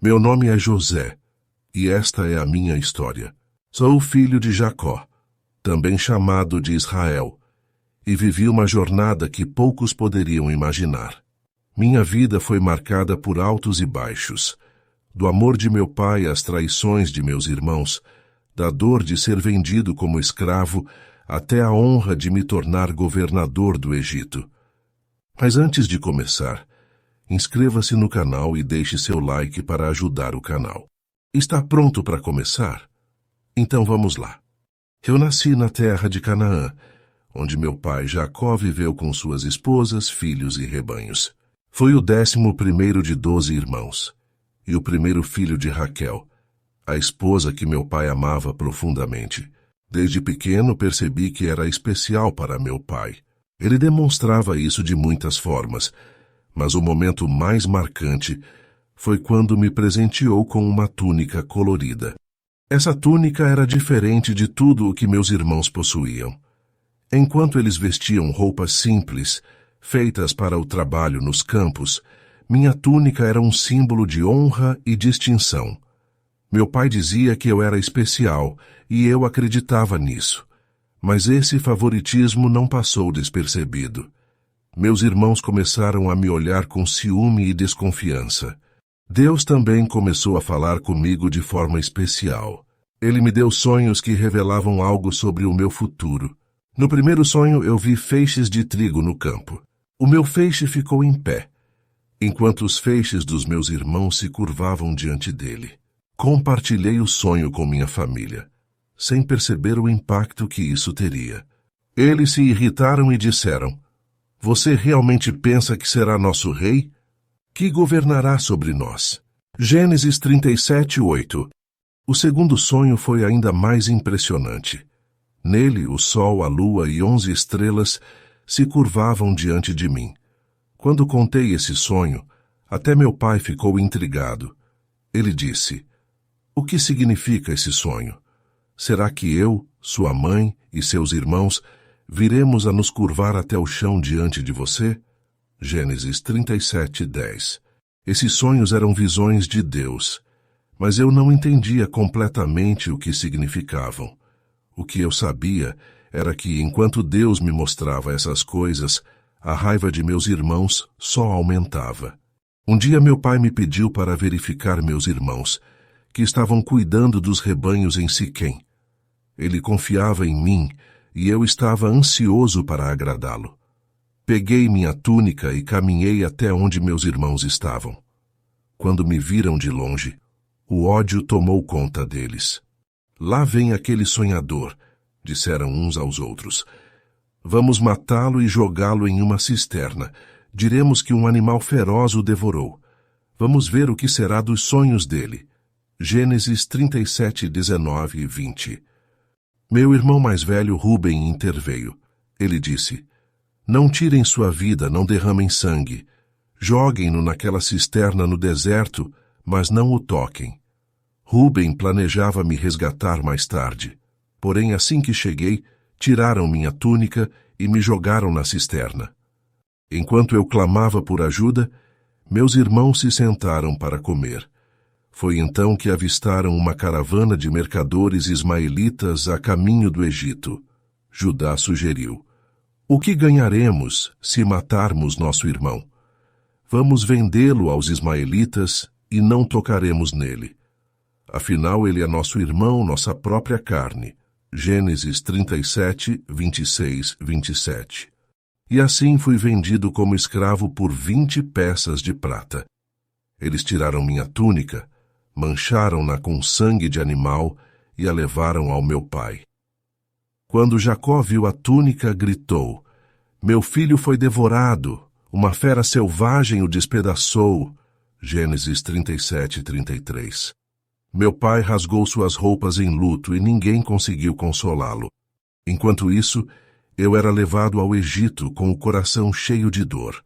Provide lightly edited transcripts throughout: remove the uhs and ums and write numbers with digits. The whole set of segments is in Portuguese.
Meu nome é José, e esta é a minha história. Sou o filho de Jacó, também chamado de Israel, e vivi uma jornada que poucos poderiam imaginar. Minha vida foi marcada por altos e baixos, do amor de meu pai às traições de meus irmãos, da dor de ser vendido como escravo até a honra de me tornar governador do Egito. Mas antes de começar, inscreva-se no canal e deixe seu like para ajudar o canal. Está pronto para começar? Então vamos lá. Eu nasci na terra de Canaã, onde meu pai Jacó viveu com suas esposas, filhos e rebanhos. Fui o 11º de 12 irmãos, e o primeiro filho de Raquel, a esposa que meu pai amava profundamente. Desde pequeno percebi que era especial para meu pai. Ele demonstrava isso de muitas formas, mas o momento mais marcante foi quando me presenteou com uma túnica colorida. Essa túnica era diferente de tudo o que meus irmãos possuíam. Enquanto eles vestiam roupas simples, feitas para o trabalho nos campos, minha túnica era um símbolo de honra e distinção. Meu pai dizia que eu era especial, e eu acreditava nisso. Mas esse favoritismo não passou despercebido. Meus irmãos começaram a me olhar com ciúme e desconfiança. Deus também começou a falar comigo de forma especial. Ele me deu sonhos que revelavam algo sobre o meu futuro. No primeiro sonho, eu vi feixes de trigo no campo. O meu feixe ficou em pé, enquanto os feixes dos meus irmãos se curvavam diante dele. Compartilhei o sonho com minha família, sem perceber o impacto que isso teria. Eles se irritaram e disseram: "Você realmente pensa que será nosso rei? Que governará sobre nós?" Gênesis 37:8. O segundo sonho foi ainda mais impressionante. Nele, o sol, a lua e 11 estrelas se curvavam diante de mim. Quando contei esse sonho, até meu pai ficou intrigado. Ele disse: "O que significa esse sonho? Será que eu, sua mãe e seus irmãos viremos a nos curvar até o chão diante de você?" Gênesis 37:10. Esses sonhos eram visões de Deus, mas eu não entendia completamente o que significavam. O que eu sabia era que, enquanto Deus me mostrava essas coisas, a raiva de meus irmãos só aumentava. Um dia meu pai me pediu para verificar meus irmãos, que estavam cuidando dos rebanhos em Siquém. Ele confiava em mim e eu estava ansioso para agradá-lo. Peguei minha túnica e caminhei até onde meus irmãos estavam. Quando me viram de longe, o ódio tomou conta deles. "Lá vem aquele sonhador", disseram uns aos outros. "Vamos matá-lo e jogá-lo em uma cisterna. Diremos que um animal feroz o devorou. Vamos ver o que será dos sonhos dele." Gênesis 37:19 e 20. Meu irmão mais velho, Rúben, interveio. Ele disse: "Não tirem sua vida, não derramem sangue. Joguem-no naquela cisterna no deserto, mas não o toquem." Rúben planejava me resgatar mais tarde. Porém, assim que cheguei, tiraram minha túnica e me jogaram na cisterna. Enquanto eu clamava por ajuda, meus irmãos se sentaram para comer. Foi então que avistaram uma caravana de mercadores ismaelitas a caminho do Egito. Judá sugeriu: "O que ganharemos se matarmos nosso irmão? Vamos vendê-lo aos ismaelitas e não tocaremos nele. Afinal, ele é nosso irmão, nossa própria carne." Gênesis 37, 26, 27. E assim fui vendido como escravo por 20 peças de prata. Eles tiraram minha túnica, mancharam-na com sangue de animal e a levaram ao meu pai. Quando Jacó viu a túnica, gritou: "Meu filho foi devorado, uma fera selvagem o despedaçou." Gênesis 37, 33. Meu pai rasgou suas roupas em luto e ninguém conseguiu consolá-lo. Enquanto isso, eu era levado ao Egito com o coração cheio de dor.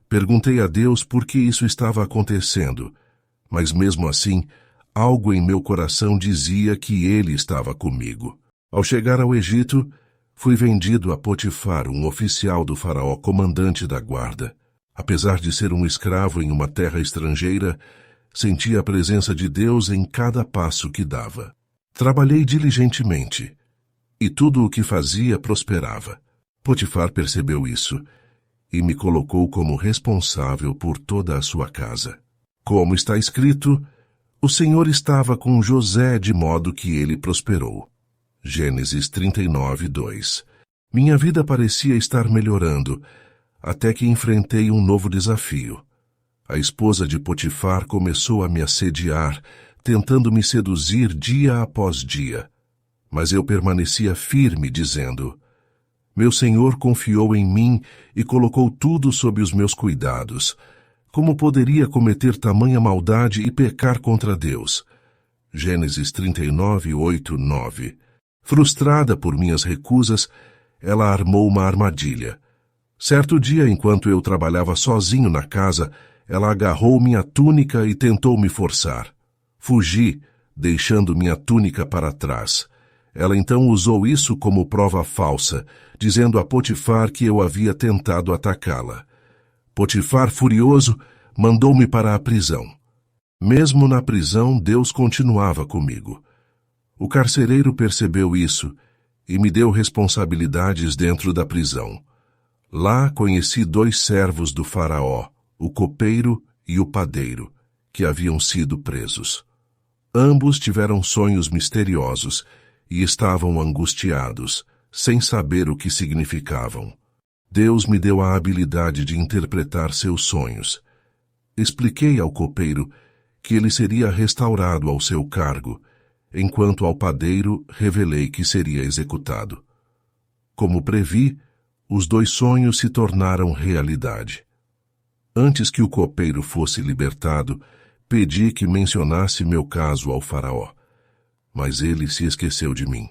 Perguntei a Deus por que isso estava acontecendo, mas mesmo assim, algo em meu coração dizia que ele estava comigo. Ao chegar ao Egito, fui vendido a Potifar, um oficial do faraó, comandante da guarda. Apesar de ser um escravo em uma terra estrangeira, Sentia a presença de Deus em cada passo que dava. Trabalhei diligentemente, e tudo o que fazia prosperava. Potifar percebeu isso e me colocou como responsável por toda a sua casa. Como está escrito, o Senhor estava com José de modo que ele prosperou. Gênesis 39, 2. Minha vida parecia estar melhorando, até que enfrentei um novo desafio. A esposa de Potifar começou a me assediar, tentando me seduzir dia após dia. Mas eu permanecia firme, dizendo: meu Senhor confiou em mim e colocou tudo sob os meus cuidados. Como poderia cometer tamanha maldade e pecar contra Deus? Gênesis 39, 8, 9. Frustrada por minhas recusas, ela armou uma armadilha. Certo dia, enquanto eu trabalhava sozinho na casa, ela agarrou minha túnica e tentou me forçar. Fugi, deixando minha túnica para trás. Ela então usou isso como prova falsa, dizendo a Potifar que eu havia tentado atacá-la. Potifar, furioso, mandou-me para a prisão. Mesmo na prisão, Deus continuava comigo. O carcereiro percebeu isso e me deu responsabilidades dentro da prisão. Lá conheci 2 servos do faraó, o copeiro e o padeiro, que haviam sido presos. Ambos tiveram sonhos misteriosos e estavam angustiados, sem saber o que significavam. Deus me deu a habilidade de interpretar seus sonhos. Expliquei ao copeiro que ele seria restaurado ao seu cargo, enquanto ao padeiro revelei que seria executado. Como previ, os 2 sonhos se tornaram realidade. Antes que o copeiro fosse libertado, pedi que mencionasse meu caso ao faraó, mas ele se esqueceu de mim.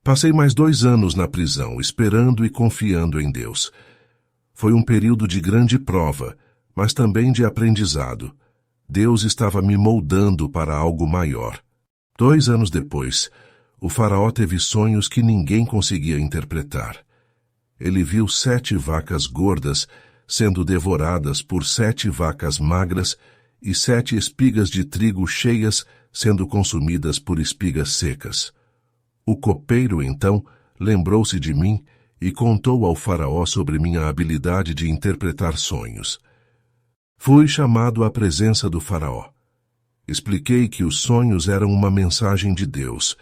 Passei mais 2 anos na prisão, esperando e confiando em Deus. Foi um período de grande prova, mas também de aprendizado. Deus estava me moldando para algo maior. 2 anos depois, o faraó teve sonhos que ninguém conseguia interpretar. Ele viu 7 vacas gordas sendo devoradas por 7 vacas magras e 7 espigas de trigo cheias sendo consumidas por espigas secas. O copeiro, então, lembrou-se de mim e contou ao faraó sobre minha habilidade de interpretar sonhos. Fui chamado à presença do faraó. Expliquei que os sonhos eram uma mensagem de Deus.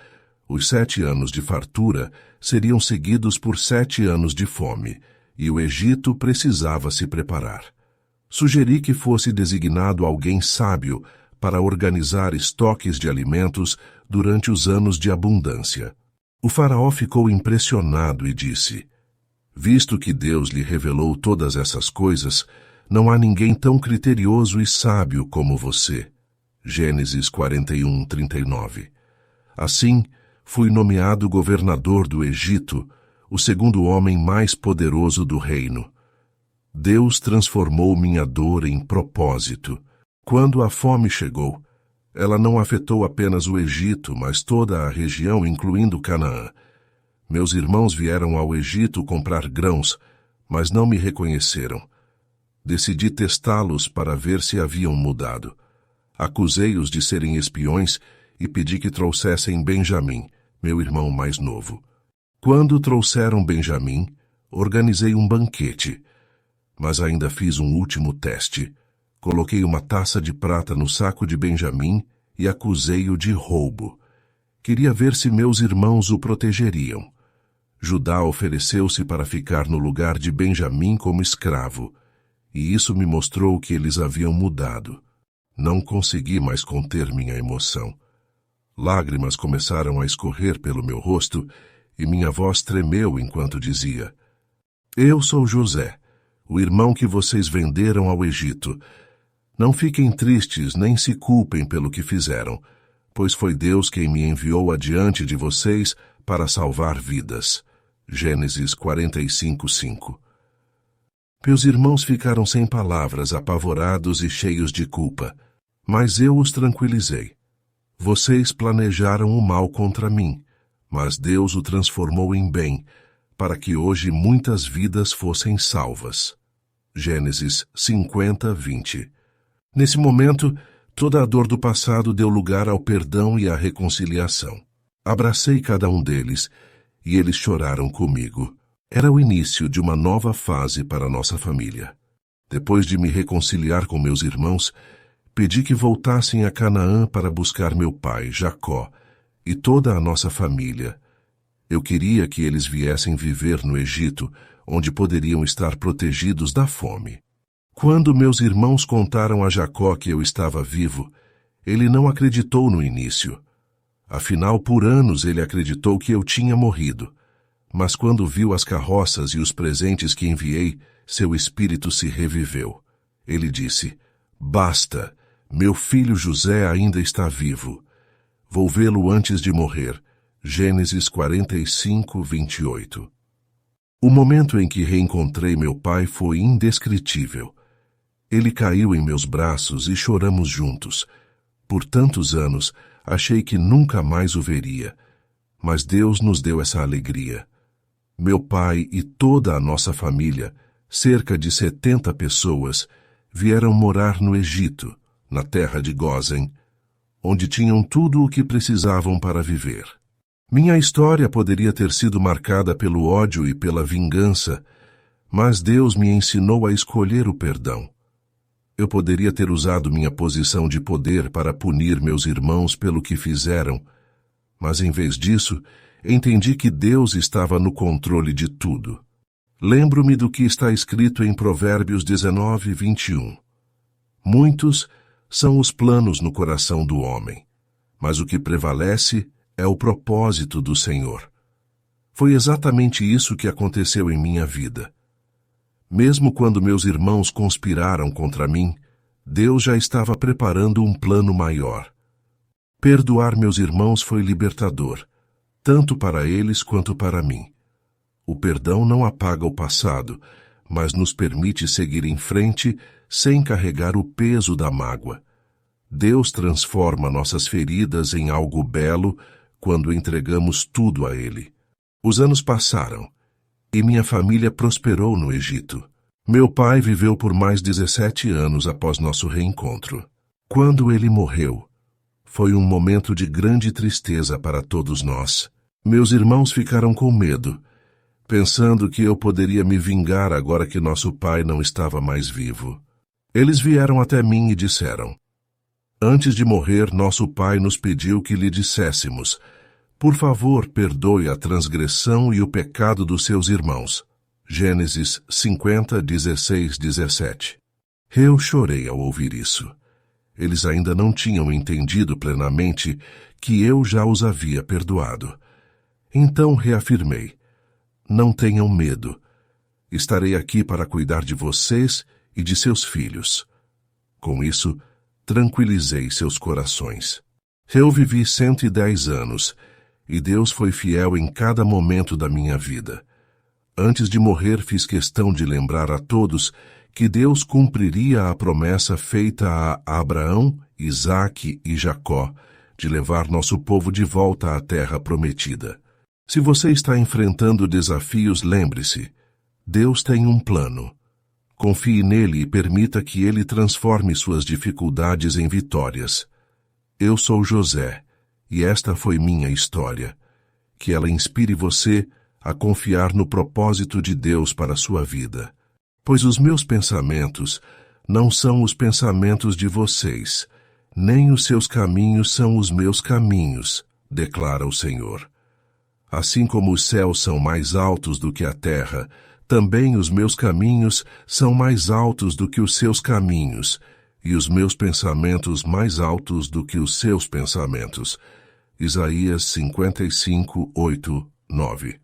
Os 7 anos de fartura seriam seguidos por 7 anos de fome, e o Egito precisava se preparar. Sugeri que fosse designado alguém sábio para organizar estoques de alimentos durante os anos de abundância. O faraó ficou impressionado e disse: visto que Deus lhe revelou todas essas coisas, não há ninguém tão criterioso e sábio como você. Gênesis 41, 39. Assim, fui nomeado governador do Egito, o segundo homem mais poderoso do reino. Deus transformou minha dor em propósito. Quando a fome chegou, ela não afetou apenas o Egito, mas toda a região, incluindo Canaã. Meus irmãos vieram ao Egito comprar grãos, mas não me reconheceram. Decidi testá-los para ver se haviam mudado. Acusei-os de serem espiões e pedi que trouxessem Benjamim, meu irmão mais novo. Quando trouxeram Benjamim, organizei um banquete, mas ainda fiz um último teste. Coloquei uma taça de prata no saco de Benjamim e acusei-o de roubo. Queria ver se meus irmãos o protegeriam. Judá ofereceu-se para ficar no lugar de Benjamim como escravo, e isso me mostrou que eles haviam mudado. Não consegui mais conter minha emoção. Lágrimas começaram a escorrer pelo meu rosto e minha voz tremeu enquanto dizia: eu sou José, o irmão que vocês venderam ao Egito. Não fiquem tristes nem se culpem pelo que fizeram, pois foi Deus quem me enviou adiante de vocês para salvar vidas. Gênesis 45, 5. Meus irmãos ficaram sem palavras, apavorados e cheios de culpa, mas eu os tranquilizei. Vocês planejaram o mal contra mim, mas Deus o transformou em bem, para que hoje muitas vidas fossem salvas. Gênesis 50, 20. Nesse momento, Toda a dor do passado deu lugar ao perdão e à reconciliação. Abracei cada um deles e eles choraram comigo. Era o início de uma nova fase para nossa família. Depois de me reconciliar com meus irmãos, pedi que voltassem a Canaã para buscar meu pai, Jacó, e toda a nossa família. Eu queria que eles viessem viver no Egito, onde poderiam estar protegidos da fome. Quando meus irmãos contaram a Jacó que eu estava vivo, ele não acreditou no início. Afinal, por anos ele acreditou que eu tinha morrido. Mas quando viu as carroças e os presentes que enviei, seu espírito se reviveu. Ele disse: "Basta, meu filho José ainda está vivo. Vou vê-lo antes de morrer." Gênesis 45, 28. O momento em que reencontrei meu pai foi indescritível. Ele caiu em meus braços e choramos juntos. Por tantos anos, achei que nunca mais o veria. Mas Deus nos deu essa alegria. Meu pai e toda a nossa família, cerca de 70 pessoas, vieram morar no Egito, na terra de Gósen, onde tinham tudo o que precisavam para viver. Minha história poderia ter sido marcada pelo ódio e pela vingança, mas Deus me ensinou a escolher o perdão. Eu poderia ter usado minha posição de poder para punir meus irmãos pelo que fizeram, mas em vez disso, entendi que Deus estava no controle de tudo. Lembro-me do que está escrito em Provérbios 19, 21. Muitos são os planos no coração do homem, mas o que prevalece é o propósito do Senhor. Foi exatamente isso que aconteceu em minha vida. Mesmo quando meus irmãos conspiraram contra mim, Deus já estava preparando um plano maior. Perdoar meus irmãos foi libertador, tanto para eles quanto para mim. O perdão não apaga o passado, mas nos permite seguir em frente sem carregar o peso da mágoa. Deus transforma nossas feridas em algo belo quando entregamos tudo a Ele. Os anos passaram e minha família prosperou no Egito. Meu pai viveu por mais 17 anos após nosso reencontro. Quando ele morreu, foi um momento de grande tristeza para todos nós. Meus irmãos ficaram com medo, pensando que eu poderia me vingar agora que nosso pai não estava mais vivo. Eles vieram até mim e disseram: "Antes de morrer, nosso pai nos pediu que lhe disséssemos: por favor, perdoe a transgressão e o pecado dos seus irmãos." Gênesis 50, 16, 17. Eu chorei ao ouvir isso. Eles ainda não tinham entendido plenamente que eu já os havia perdoado. Então reafirmei: "Não tenham medo. Estarei aqui para cuidar de vocês e de seus filhos." Com isso, tranquilizei seus corações. Eu vivi 110 anos e Deus foi fiel em cada momento da minha vida. Antes de morrer, fiz questão de lembrar a todos que Deus cumpriria a promessa feita a Abraão, Isaque e Jacó, de levar nosso povo de volta à terra prometida. Se você está enfrentando desafios, lembre-se: Deus tem um plano. Confie nele e permita que ele transforme suas dificuldades em vitórias. Eu sou José, e esta foi minha história. Que ela inspire você a confiar no propósito de Deus para a sua vida. Pois os meus pensamentos não são os pensamentos de vocês, nem os seus caminhos são os meus caminhos, declara o Senhor. Assim como os céus são mais altos do que a terra, também os meus caminhos são mais altos do que os seus caminhos, e os meus pensamentos mais altos do que os seus pensamentos. Isaías 55, 8, 9.